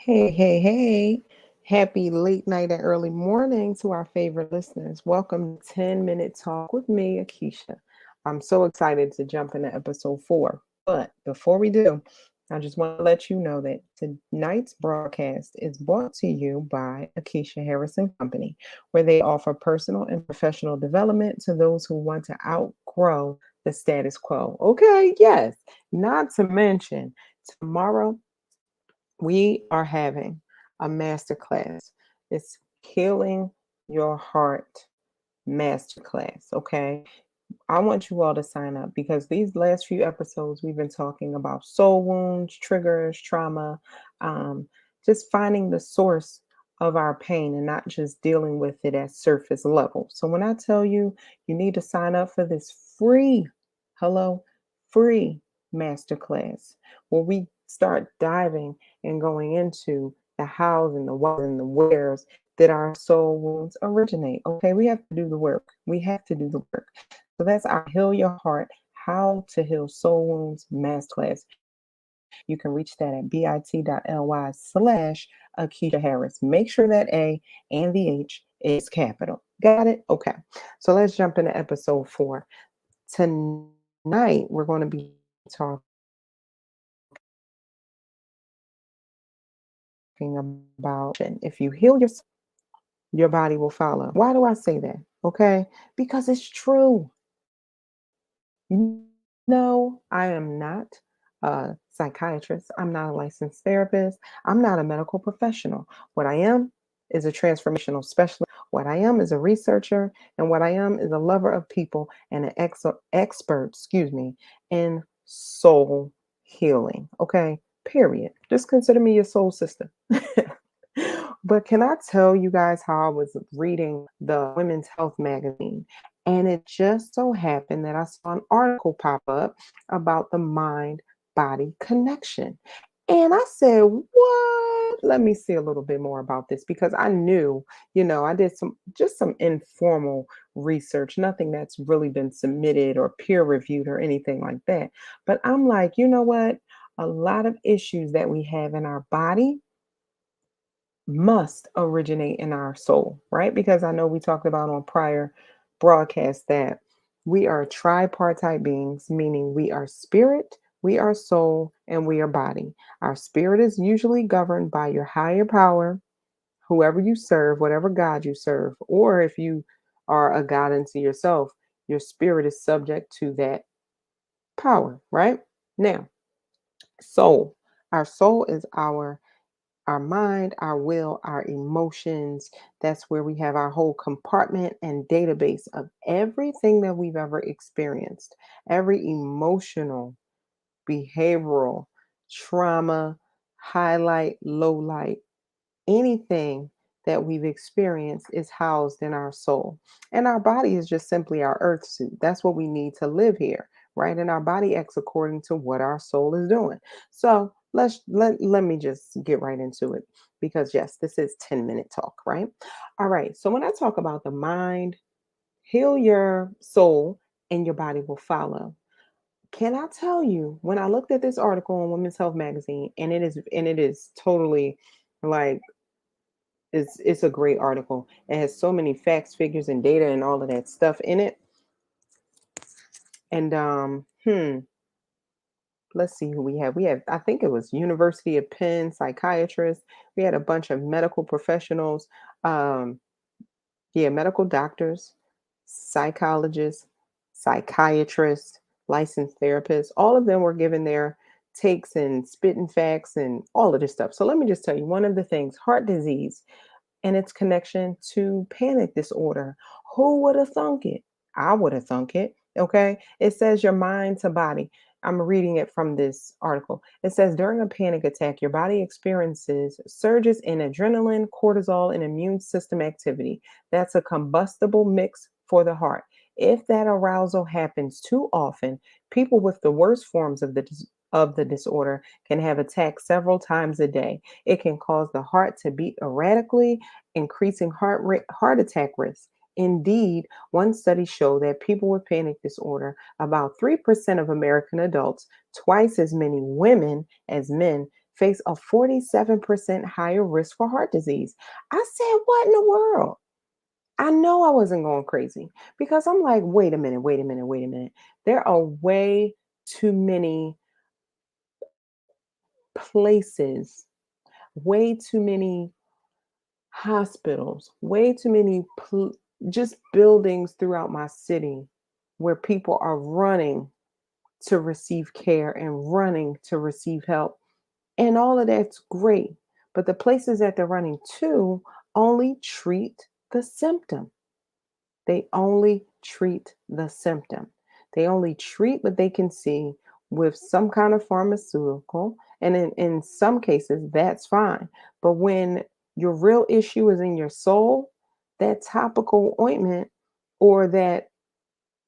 Hey, hey, hey. Happy late night and early morning to our favorite listeners. Welcome to 10-Minute Talk with me, Aquisha. I'm so excited to jump into episode 4. But before we do, I just want to let you know that tonight's broadcast is brought to you by Aquisha Harrison Company, where they offer personal and professional development to those who want to outgrow the status quo. Okay, yes. Not to mention, tomorrow we are having a masterclass. It's Healing Your Heart Masterclass. Okay. I want you all to sign up because these last few episodes we've been talking about soul wounds, triggers, trauma, um, just finding the source of our pain and not just dealing with it at surface level. So when I tell you you need to sign up for this free, hello, free masterclass where we start diving and going into the hows and the whys and the wheres that our soul wounds originate. Okay, we have to do the work. We have to do the work. So that's our Heal Your Heart, How to Heal Soul Wounds Masterclass. You can reach that at bit.ly/Akeisha Harris. Make sure that A and the H is capital. Got it? Okay. So let's jump into episode 4. Tonight, we're going to be talking about if you heal yourself, your body will follow. Why do I say that? Okay. Because it's true. No, I am not a psychiatrist. I'm not a licensed therapist. I'm not a medical professional. What I am is a transformational specialist. What I am is a researcher. And what I am is a lover of people and an expert, in soul healing. Okay, period. Just consider me your soul sister. But can I tell you guys how I was reading the Women's Health magazine? And it just so happened that I saw an article pop up about the mind body connection. And I said, what? Let me see a little bit more about this because I knew, I did some informal research, nothing that's really been submitted or peer reviewed or anything like that. But I'm like, you know what? A lot of issues that we have in our body must originate in our soul, right? Because I know we talked about on prior broadcasts that we are tripartite beings, meaning we are spirit, we are soul, and we are body. Our spirit is usually governed by your higher power, whoever you serve, whatever God you serve, or if you are a God unto yourself, your spirit is subject to that power, right? Now, soul. Our soul is our mind, our will, our emotions. That's where we have our whole compartment and database of everything that we've ever experienced, every emotional, behavioral, trauma, highlight, low light, anything that we've experienced is housed in our soul. And our body is just simply our earth suit. That's what we need to live here, right? And our body acts according to what our soul is doing. So let me just get right into it because yes, this is 10-minute talk, right? All right. So when I talk about the mind, heal your soul and your body will follow. Can I tell you, when I looked at this article on Women's Health magazine, and it is totally like it's a great article. It has so many facts, figures, and data and all of that stuff in it. And let's see who we have. We have, I think it was University of Penn psychiatrists. We had a bunch of medical professionals, um, yeah, medical doctors, psychologists, psychiatrists, licensed therapists. All of them were given their takes and spitting facts and all of this stuff. So let me just tell you one of the things: heart disease and its connection to panic disorder. Who would have thunk it? I would have thunk it. Okay. It says your mind to body. I'm reading it from this article. It says during a panic attack, your body experiences surges in adrenaline, cortisol, and immune system activity. That's a combustible mix for the heart. If that arousal happens too often, people with the worst forms of the disorder can have attacks several times a day. It can cause the heart to beat erratically, increasing heart attack risk. Indeed, one study showed that people with panic disorder, about 3% of American adults, twice as many women as men, face a 47% higher risk for heart disease. I said, what in the world? I know I wasn't going crazy because I'm like, wait a minute, wait a minute, wait a minute. There are way too many places, way too many hospitals, way too many just buildings throughout my city where people are running to receive care and running to receive help. And all of that's great. But the places that they're running to only treat the symptom. They only treat the symptom. They only treat what they can see with some kind of pharmaceutical. And in some cases, that's fine. But when your real issue is in your soul, that topical ointment or that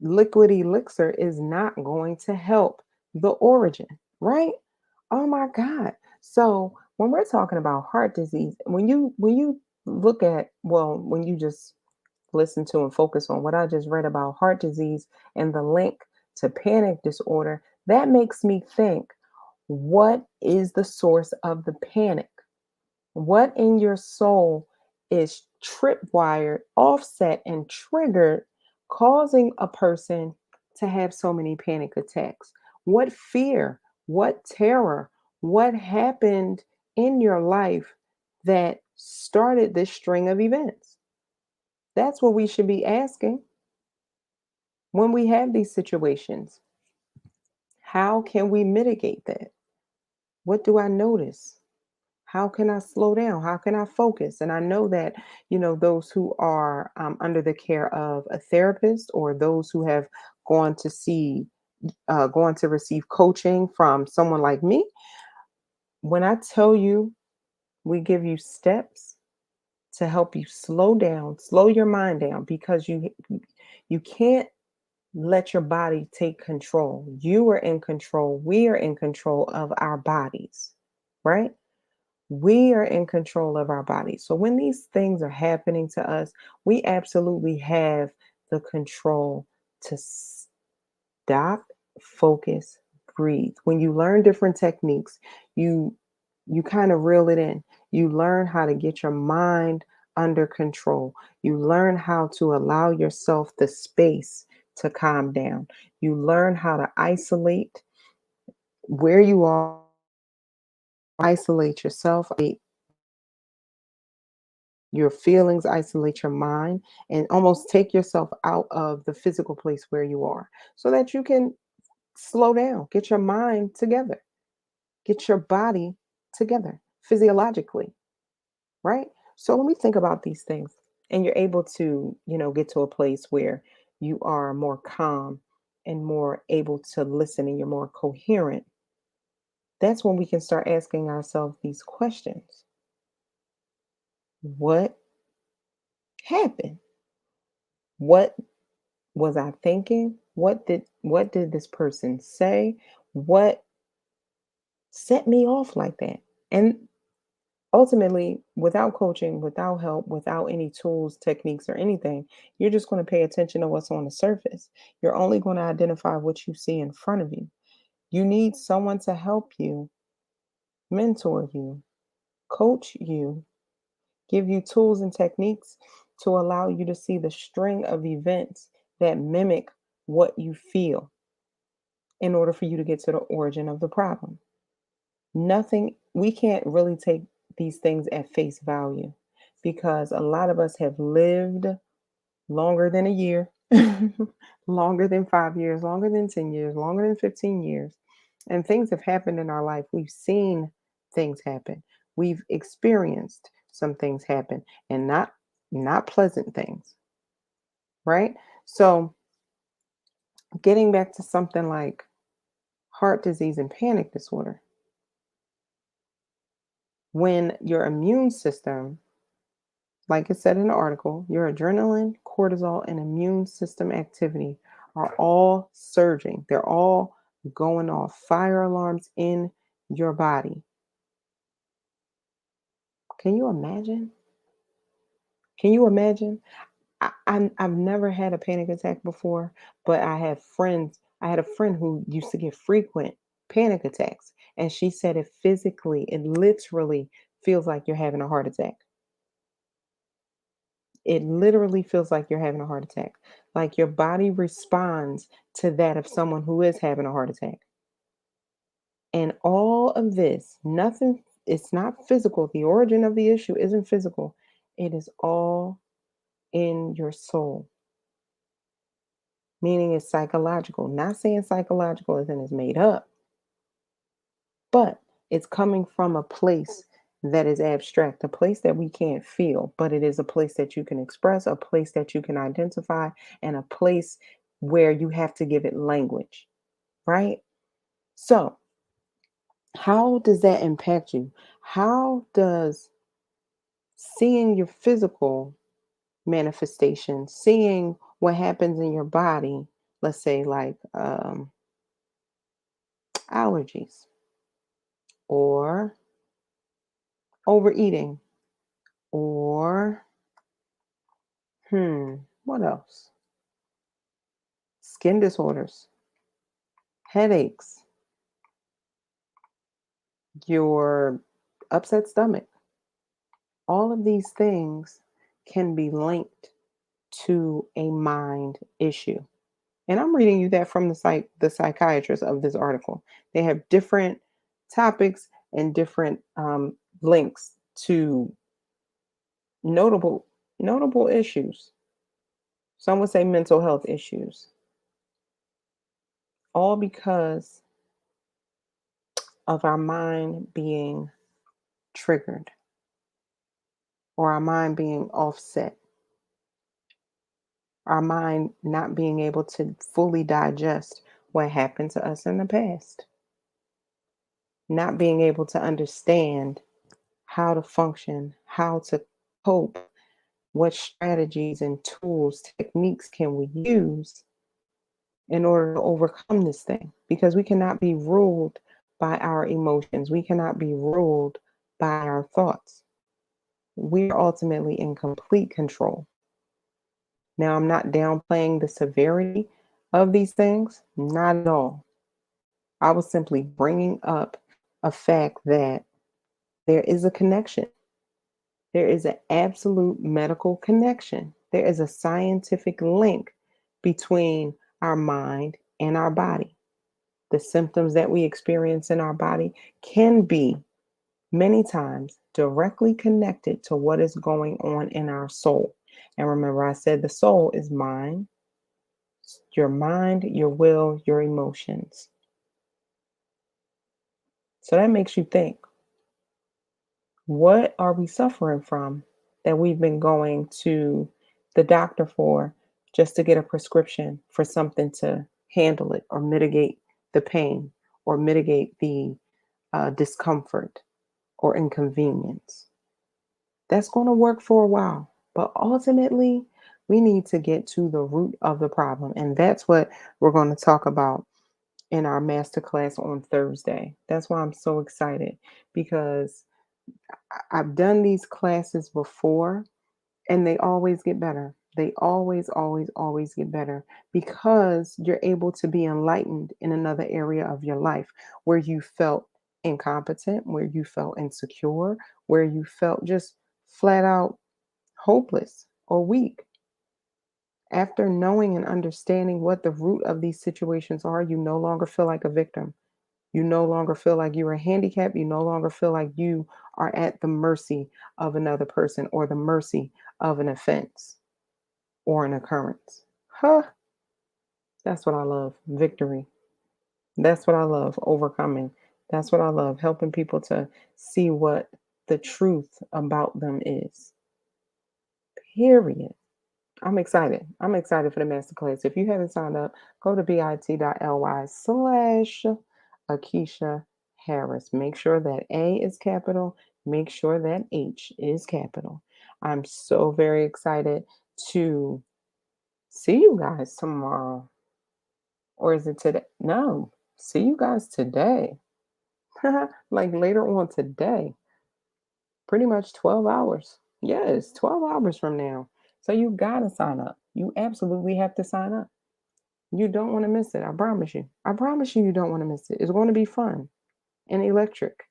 liquid elixir is not going to help the origin, right? Oh my God. So when we're talking about heart disease, when you look at, well, when you just listen to and focus on what I just read about heart disease and the link to panic disorder, that makes me think, what is the source of the panic? What in your soul is tripwired, offset, and triggered, causing a person to have so many panic attacks? What fear, what terror, what happened in your life that started this string of events? That's what we should be asking when we have these situations. How can we mitigate that? What do I notice? How can I slow down? How can I focus? And I know that, those who are under the care of a therapist or those who have gone to see, gone to receive coaching from someone like me, when I tell you we give you steps to help you slow down, slow your mind down, because you can't let your body take control. You are in control. We are in control of our bodies, right? We are in control of our bodies. So when these things are happening to us, we absolutely have the control to stop, focus, breathe. When you learn different techniques, you you kind of reel it in. You learn how to get your mind under control. You learn how to allow yourself the space to calm down. You learn how to isolate where you are, isolate yourself, your feelings, isolate your mind, and almost take yourself out of the physical place where you are so that you can slow down, get your mind together, get your body together physiologically, right? So when we think about these things and you're able to, get to a place where you are more calm and more able to listen and you're more coherent, that's when we can start asking ourselves these questions. What happened? What was I thinking? What did this person say? What set me off like that? And ultimately, without coaching, without help, without any tools, techniques, or anything, you're just going to pay attention to what's on the surface. You're only going to identify what you see in front of you. You need someone to help you, mentor you, coach you, give you tools and techniques to allow you to see the string of events that mimic what you feel in order for you to get to the origin of the problem. Nothing, we can't really take these things at face value because a lot of us have lived longer than a year, longer than 5 years, longer than 10 years, longer than 15 years. And things have happened in our life. We've seen things happen. We've experienced some things happen and not pleasant things, right? So, getting back to something like heart disease and panic disorder, when your immune system, like it said in the article, your adrenaline, cortisol, and immune system activity are all surging. They're all going off fire alarms in your body. Can you imagine? Can you imagine? I've never had a panic attack before, but I have friends. I had a friend who used to get frequent panic attacks, And she said it literally feels like you're having a heart attack. It literally feels like you're having a heart attack. Like your body responds to that of someone who is having a heart attack. And all of this, nothing, it's not physical. The origin of the issue isn't physical, it is all in your soul, meaning it's psychological. Not saying psychological as in it's made up, but it's coming from a place that is abstract, a place that we can't feel, but it is a place that you can express, a place that you can identify, and a place where you have to give it language, right? So, how does that impact you? How does seeing your physical manifestation, seeing what happens in your body, let's say like allergies or overeating or what else? Skin disorders, headaches, your upset stomach. All of these things can be linked to a mind issue. And I'm reading you that from the psychiatrist of this article. They have different topics and different links to notable notable issues. Some would say mental health issues, all because of our mind being triggered or our mind being offset, our mind not being able to fully digest what happened to us in the past, not being able to understand how to function, how to cope, what strategies and tools, techniques can we use in order to overcome this thing? Because we cannot be ruled by our emotions, we cannot be ruled by our thoughts. We're ultimately in complete control. Now, I'm not downplaying the severity of these things, not at all. I was simply bringing up a fact that there is a connection. There is an absolute medical connection. There is a scientific link between our mind and our body. The symptoms that we experience in our body can be many times directly connected to what is going on in our soul. And remember, I said the soul is mind, your will, your emotions. So that makes you think, what are we suffering from that we've been going to the doctor for just to get a prescription for something to handle it or mitigate the pain or mitigate the discomfort or inconvenience? That's going to work for a while, but ultimately, we need to get to the root of the problem. And that's what we're going to talk about in our masterclass on Thursday. That's why I'm so excited, because I've done these classes before and they always get better. They always, always, always get better because you're able to be enlightened in another area of your life where you felt incompetent, where you felt insecure, where you felt just flat out hopeless or weak. After knowing and understanding what the root of these situations are, you no longer feel like a victim. You no longer feel like you're a handicap. You no longer feel like you are at the mercy of another person or the mercy of an offense or an occurrence. Huh? That's what I love. Victory. That's what I love. Overcoming. That's what I love. Helping people to see what the truth about them is. Period. I'm excited. I'm excited for the masterclass. If you haven't signed up, go to bit.ly/Aquisha Harris. Make sure that A is capital. Make sure that H is capital. I'm so very excited to see you guys tomorrow. Or is it today? No, see you guys today. Like later on today. Pretty much 12 hours. Yes, 12 hours from now. So you got to sign up. You absolutely have to sign up. You don't want to miss it. I promise you. I promise you, you don't want to miss it. It's going to be fun. and electric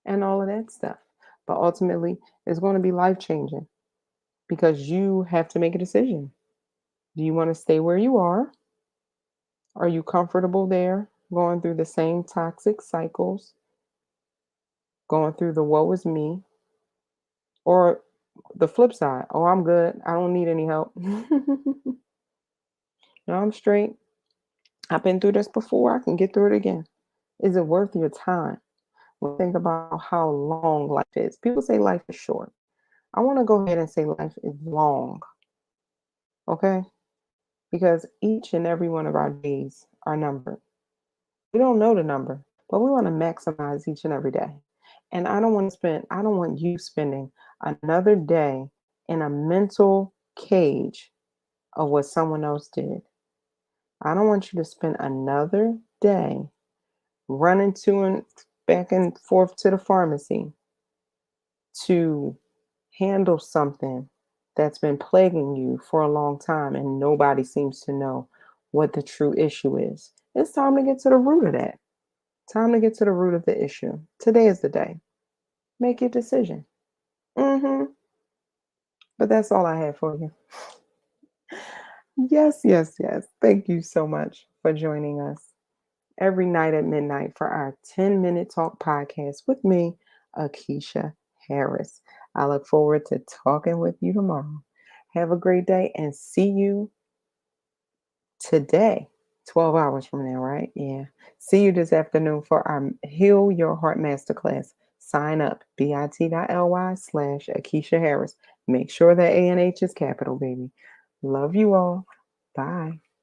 and all of that stuff. But ultimately, it's going to be life changing because you have to make a decision. Do you want to stay where you are? Are you comfortable there, going through the same toxic cycles, going through the woe is me? Or the flip side, oh, I'm good. I don't need any help. No, I'm straight. I've been through this before. I can get through it again. Is it worth your time? When you think about how long life is. People say life is short. I want to go ahead and say life is long, okay? Because each and every one of our days are numbered. We don't know the number, but we want to maximize each and every day. And I don't want you spending another day in a mental cage of what someone else did. I don't want you to spend another day running to and back and forth to the pharmacy to handle something that's been plaguing you for a long time and nobody seems to know what the true issue is. It's time to get to the root of that. Time to get to the root of the issue. Today is the day. Make your decision. But that's all I have for you. Yes, yes, yes. Thank you so much for joining us every night at midnight for our 10-minute talk podcast with me, Aquisha Harris. I look forward to talking with you tomorrow. Have a great day and see you today, 12 hours from now, right? Yeah. See you this afternoon for our Heal Your Heart Masterclass. Sign up, bit.ly/Aquisha Harris. Make sure that A and H is capital, baby. Love you all. Bye.